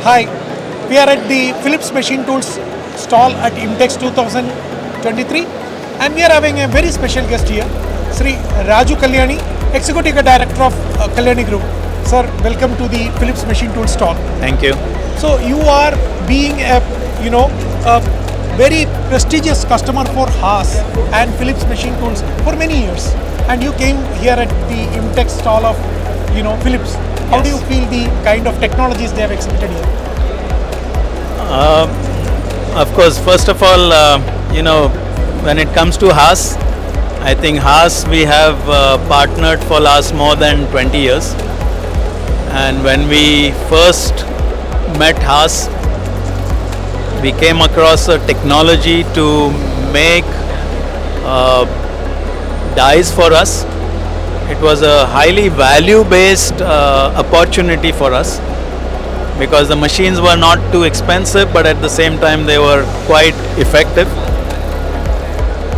Hi, we are at the Phillips Machine Tools stall at IMTEX 2023 and we are having a very special guest here, Sri Raju Kalyani, Executive Director of Kalyani Group. Sir, welcome to the Phillips Machine Tools stall. Thank you. So you are being a very prestigious customer for Haas and Phillips Machine Tools for many years, and you came here at the IMTEX stall of Phillips. How do you feel the kind of technologies they have exhibited here? Of course, first of all, when it comes to Haas, I think Haas we have partnered for last more than 20 years. And when we first met Haas, we came across a technology to make dies for us. It was a highly value-based opportunity for us because the machines were not too expensive, but at the same time they were quite effective.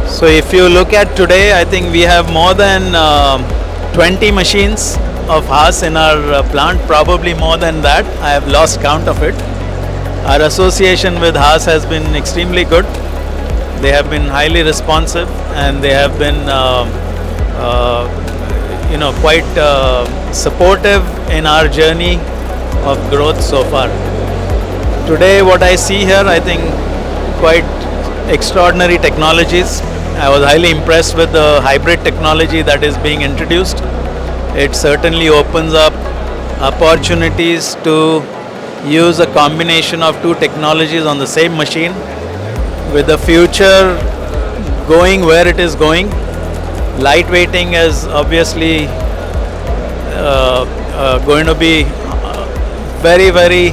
So if you look at today, I think we have more than 20 machines of Haas in our plant, probably more than that. I have lost count of it. Our association with Haas has been extremely good. They have been highly responsive and they have been quite supportive in our journey of growth so far. Today what I see here, I think quite extraordinary technologies. I was highly impressed with the hybrid technology that is being introduced. It certainly opens up opportunities to use a combination of two technologies on the same machine, with the future going where it is going. Lightweighting is obviously going to be very, very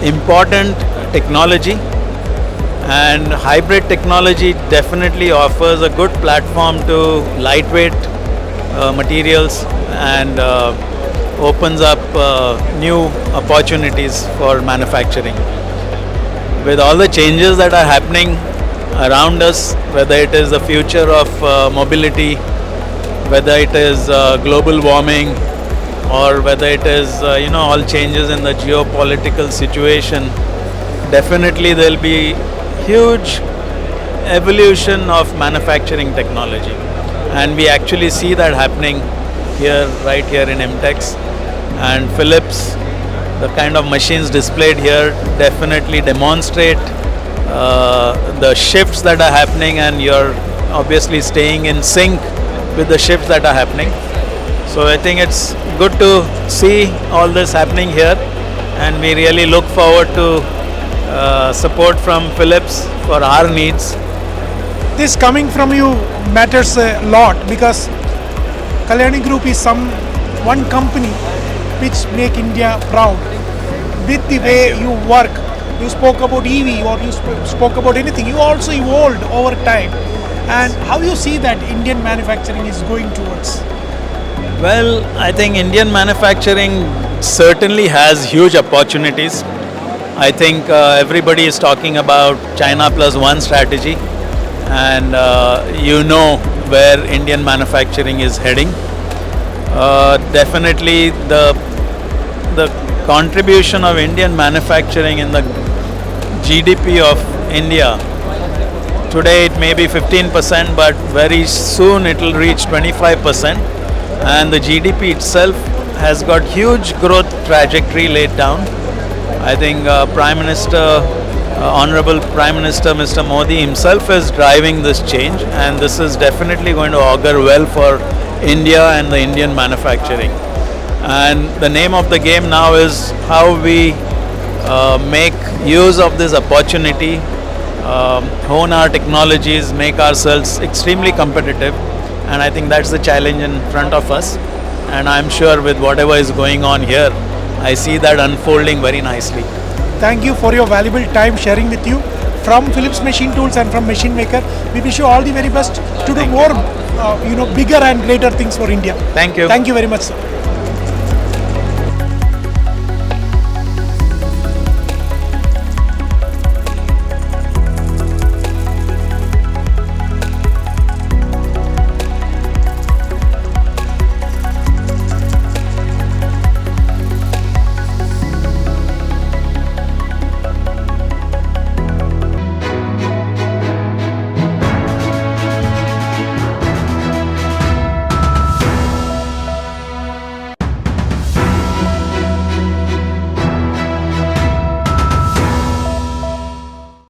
important technology, and hybrid technology definitely offers a good platform to lightweight materials and opens up new opportunities for manufacturing. With all the changes that are happening around us, whether it is the future of mobility, whether it is global warming, or whether it is all changes in the geopolitical situation, definitely there will be huge evolution of manufacturing technology, and we actually see that happening here, right here in IMTEX. And Phillips, the kind of machines displayed here definitely demonstrate the shifts that are happening, and you're obviously staying in sync with the shifts that are happening. So I think it's good to see all this happening here, and we really look forward to support from Phillips for our needs. This coming from you matters a lot because Kalyani Group is one company which make India proud. With the way you work, you spoke about EV or you spoke about anything, you also evolved over time. And how you see that Indian manufacturing is going towards? Well, I think Indian manufacturing certainly has huge opportunities. I think everybody is talking about China plus one strategy, and where Indian manufacturing is heading. Definitely the contribution of Indian manufacturing in the GDP of India, today it may be 15%, but very soon it will reach 25%, and the GDP itself has got huge growth trajectory laid down. I think Honorable Prime Minister Mr. Modi himself is driving this change, and this is definitely going to augur well for India and the Indian manufacturing. And the name of the game now is how we make use of this opportunity, hone our technologies, make ourselves extremely competitive, and I think that's the challenge in front of us. And I'm sure with whatever is going on here, I see that unfolding very nicely. Thank you for your valuable time sharing with you. From Phillips Machine Tools and from Machine Maker, we wish you all the very best to do more, bigger and greater things for India. Thank you. Thank you very much, sir.